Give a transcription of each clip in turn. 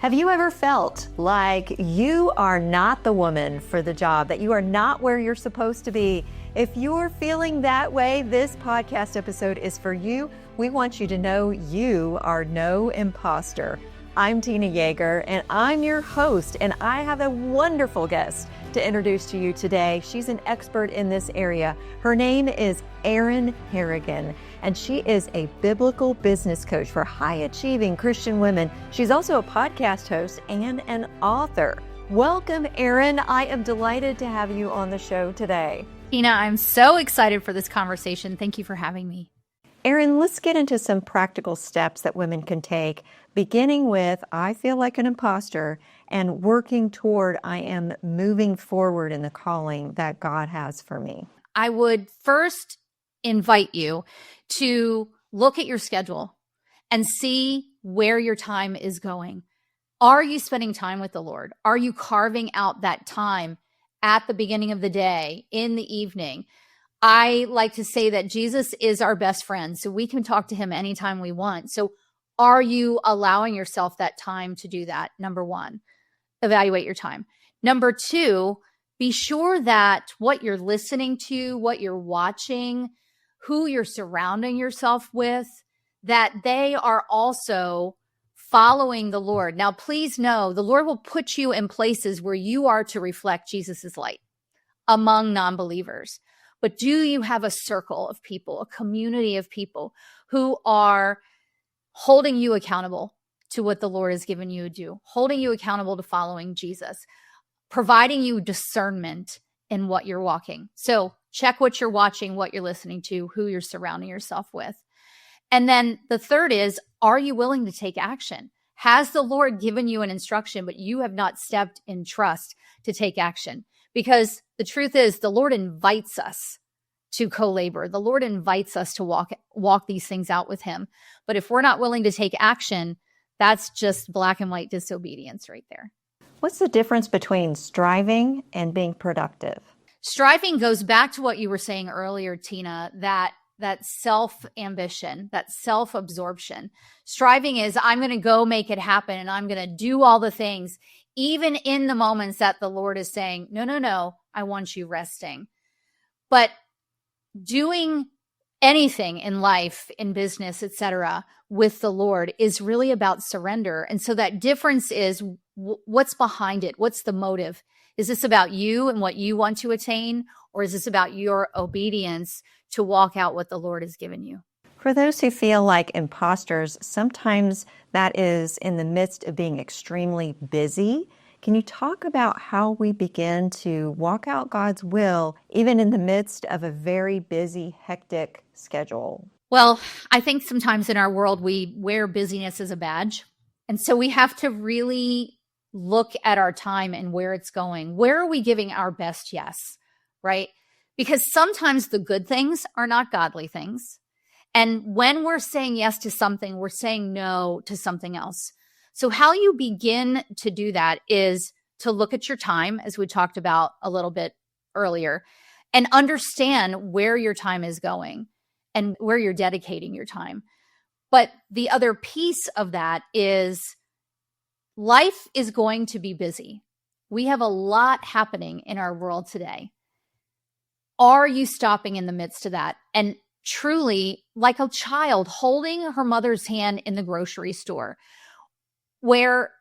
Have you ever felt like you are not the woman for the job, that you are not where you're supposed to be? If you're feeling that way, this podcast episode is for you. We want you to know you are no imposter. I'm Tina Yeager, and I'm your host, and I have a wonderful guest to introduce to you today. She's an expert in this area. Her name is Erin Harrigan, and she is a biblical business coach for high-achieving Christian women. She's also a podcast host and an author. Welcome, Erin. I am delighted to have you on the show today. Tina, I'm so excited for this conversation. Thank you for having me. Erin, let's get into some practical steps that women can take, beginning with I feel like an imposter and working toward I am moving forward in the calling that God has for me. I would first invite you to look at your schedule and see where your time is going. Are you spending time with the Lord? Are you carving out that time at the beginning of the day, in the evening? I like to say that Jesus is our best friend, so we can talk to him anytime we want. So are you allowing yourself that time to do that? Number one, evaluate your time. Number two, be sure that what you're listening to, what you're watching, who you're surrounding yourself with, that they are also following the Lord. Now, please know the Lord will put you in places where you are to reflect Jesus's light among non-believers. But do you have a circle of people, a community of people who are holding you accountable to what the Lord has given you to do, holding you accountable to following Jesus, providing you discernment in what you're walking? So check what you're watching, what you're listening to, who you're surrounding yourself with. And then the third is, are you willing to take action? Has the Lord given you an instruction, but you have not stepped in trust to take action? Because the truth is, the Lord invites us to co-labor. The Lord invites us to walk these things out with him. But if we're not willing to take action, that's just black and white disobedience right there. What's the difference between striving and being productive? Striving goes back to what you were saying earlier, Tina, that self-ambition, that self-absorption. Striving is, I'm going to go make it happen and I'm going to do all the things, even in the moments that the Lord is saying, no, I want you resting. But doing anything in life, in business, etc., with the Lord is really about surrender. And so that difference is what's behind it? What's the motive? Is this about you and what you want to attain? Or is this about your obedience to walk out what the Lord has given you? For those who feel like imposters, sometimes that is in the midst of being extremely busy. Can you talk about how we begin to walk out God's will, even in the midst of a very busy, hectic schedule? Well, I think sometimes in our world, we wear busyness as a badge. And so we have to really look at our time and where it's going. Where are we giving our best yes, right? Because sometimes the good things are not godly things. And when we're saying yes to something, we're saying no to something else. So how you begin to do that is to look at your time, as we talked about a little bit earlier, and understand where your time is going and where you're dedicating your time. But the other piece of that is life is going to be busy. We have a lot happening in our world today. Are you stopping in the midst of that? And truly, like a child holding her mother's hand in the grocery store, where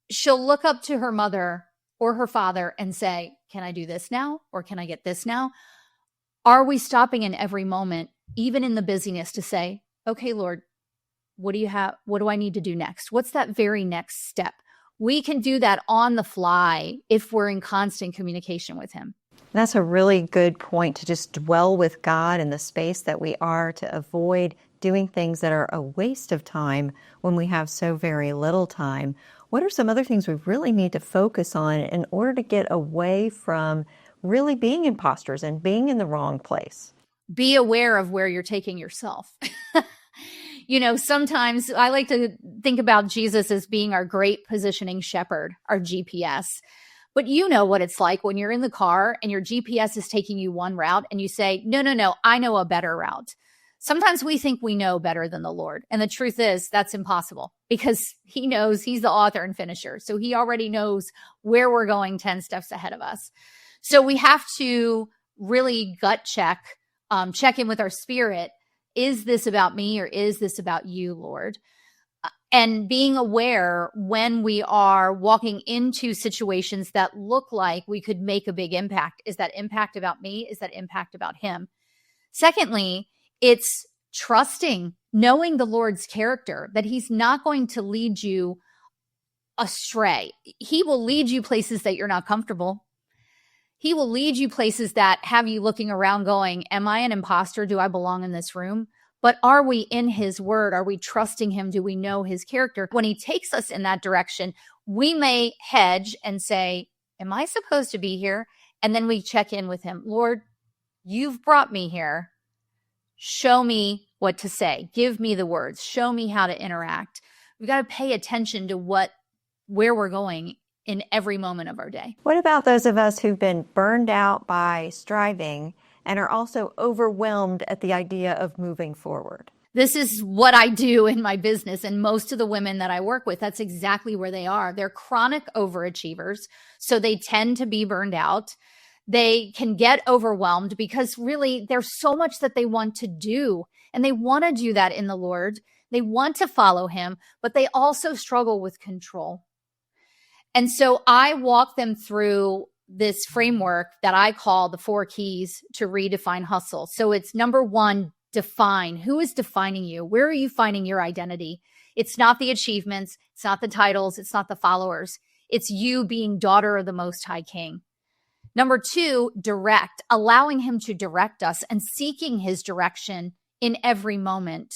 she'll look up to her mother or her father and say, can I do this now? Or can I get this now? Are we stopping in every moment, even in the busyness, to say, okay, Lord, what do you have? What do I need to do next? What's that very next step? We can do that on the fly if we're in constant communication with him. That's a really good point, to just dwell with God in the space that we are, to avoid doing things that are a waste of time when we have so very little time. What are some other things we really need to focus on in order to get away from really being imposters and being in the wrong place? Be aware of where you're taking yourself. Sometimes I like to think about Jesus as being our great positioning shepherd, our GPS. But you know what it's like when you're in the car and your GPS is taking you one route and you say, no, I know a better route. Sometimes we think we know better than the Lord. And the truth is that's impossible because he knows he's the author and finisher. So he already knows where we're going 10 steps ahead of us. So we have to really gut check in with our spirit. Is this about me or is this about you, Lord? And being aware when we are walking into situations that look like we could make a big impact. Is that impact about me? Is that impact about him? Secondly, it's trusting, knowing the Lord's character, that he's not going to lead you astray. He will lead you places that you're not comfortable. He will lead you places that have you looking around going, am I an imposter? Do I belong in this room? But are we in his word? Are we trusting him? Do we know his character? When he takes us in that direction, we may hedge and say, am I supposed to be here? And then we check in with him. Lord, you've brought me here. Show me what to say. Give me the words. Show me how to interact. We've got to pay attention to where we're going in every moment of our day. What about those of us who've been burned out by striving and are also overwhelmed at the idea of moving forward? This is what I do in my business. And most of the women that I work with, that's exactly where they are. They're chronic overachievers. So they tend to be burned out. They can get overwhelmed because really there's so much that they want to do. And they want to do that in the Lord. They want to follow him, but they also struggle with control. And so I walk them through this framework that I call the 4 keys to redefine hustle. So it's number 1, define. Who is defining you? Where are you finding your identity? It's not the achievements. It's not the titles. It's not the followers. It's you being daughter of the Most High King. Number 2, direct, allowing him to direct us and seeking his direction in every moment.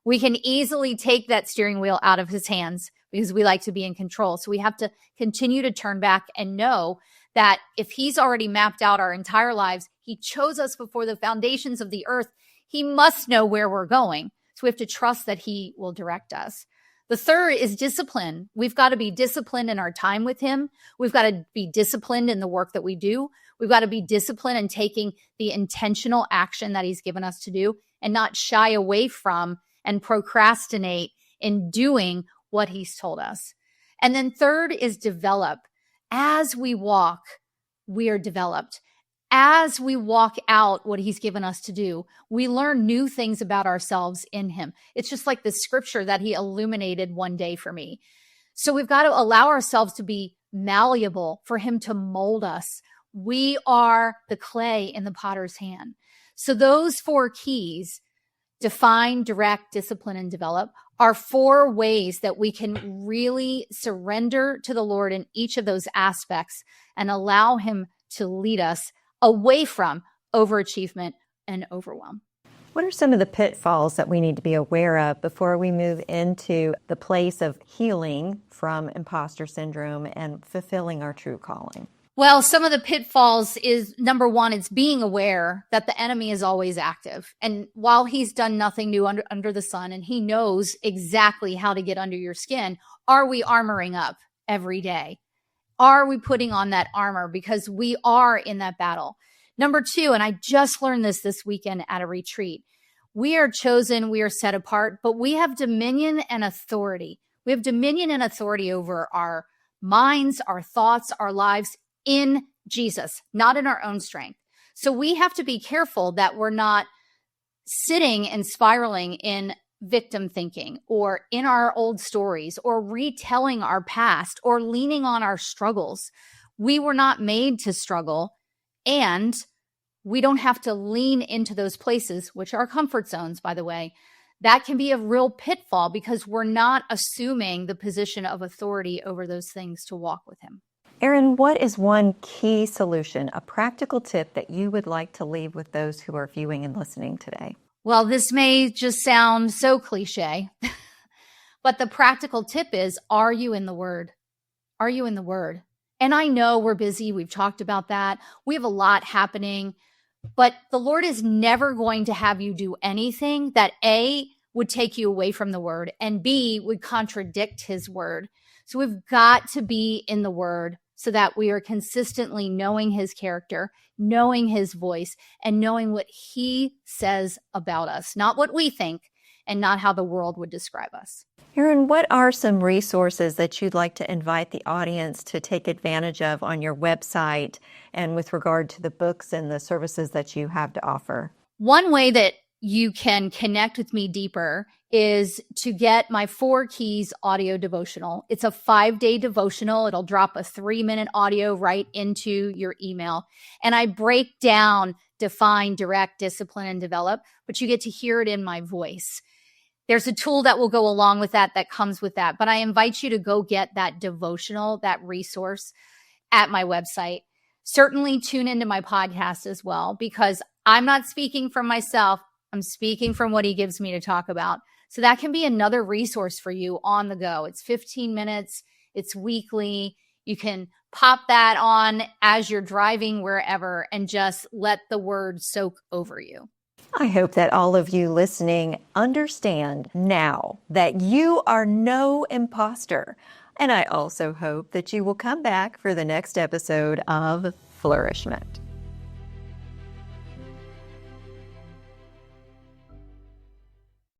We can easily take that steering wheel out of his hands because we like to be in control. So we have to continue to turn back and know that if he's already mapped out our entire lives, he chose us before the foundations of the earth, he must know where we're going. So we have to trust that he will direct us. The third is discipline. We've got to be disciplined in our time with him. We've got to be disciplined in the work that we do. We've got to be disciplined in taking the intentional action that he's given us to do and not shy away from and procrastinate in doing what he's told us. And then third is develop. As we walk, we are developed. As we walk out what he's given us to do, we learn new things about ourselves in him. It's just like the scripture that he illuminated one day for me. So we've got to allow ourselves to be malleable for him to mold us. We are the clay in the potter's hand. So those 4 keys, define, direct, discipline, and develop, are 4 ways that we can really surrender to the Lord in each of those aspects and allow him to lead us away from overachievement and overwhelm. What are some of the pitfalls that we need to be aware of before we move into the place of healing from imposter syndrome and fulfilling our true calling? Well, some of the pitfalls is, number 1, it's being aware that the enemy is always active. And while he's done nothing new under the sun and he knows exactly how to get under your skin, are we armoring up every day? Are we putting on that armor? Because we are in that battle. Number 2, and I just learned this weekend at a retreat, we are chosen, we are set apart, but we have dominion and authority. We have dominion and authority over our minds, our thoughts, our lives in Jesus, not in our own strength. So we have to be careful that we're not sitting and spiraling in victim thinking or in our old stories or retelling our past or leaning on our struggles. We were not made to struggle, and we don't have to lean into those places, which are comfort zones, by the way. That can be a real pitfall because we're not assuming the position of authority over those things to walk with him. Erin, what is one key solution, a practical tip that you would like to leave with those who are viewing and listening today? Well, this may just sound so cliche, but the practical tip is, are you in the Word? Are you in the Word? And I know we're busy. We've talked about that. We have a lot happening, but the Lord is never going to have you do anything that A, would take you away from the Word, and B, would contradict his Word. So we've got to be in the Word so that we are consistently knowing his character, knowing his voice, and knowing what he says about us, not what we think and not how the world would describe us. Erin, what are some resources that you'd like to invite the audience to take advantage of on your website and with regard to the books and the services that you have to offer? One way that you can connect with me deeper is to get my 4 Keys audio devotional. It's a 5-day devotional. It'll drop a 3-minute audio right into your email. And I break down, define, direct, discipline, and develop, but you get to hear it in my voice. There's a tool that will go along with that comes with that. But I invite you to go get that devotional, that resource at my website. Certainly tune into my podcast as well, because I'm not speaking from myself. I'm speaking from what he gives me to talk about. So that can be another resource for you on the go. It's 15 minutes. It's weekly. You can pop that on as you're driving wherever and just let the word soak over you. I hope that all of you listening understand now that you are no imposter. And I also hope that you will come back for the next episode of Flourish-Meant.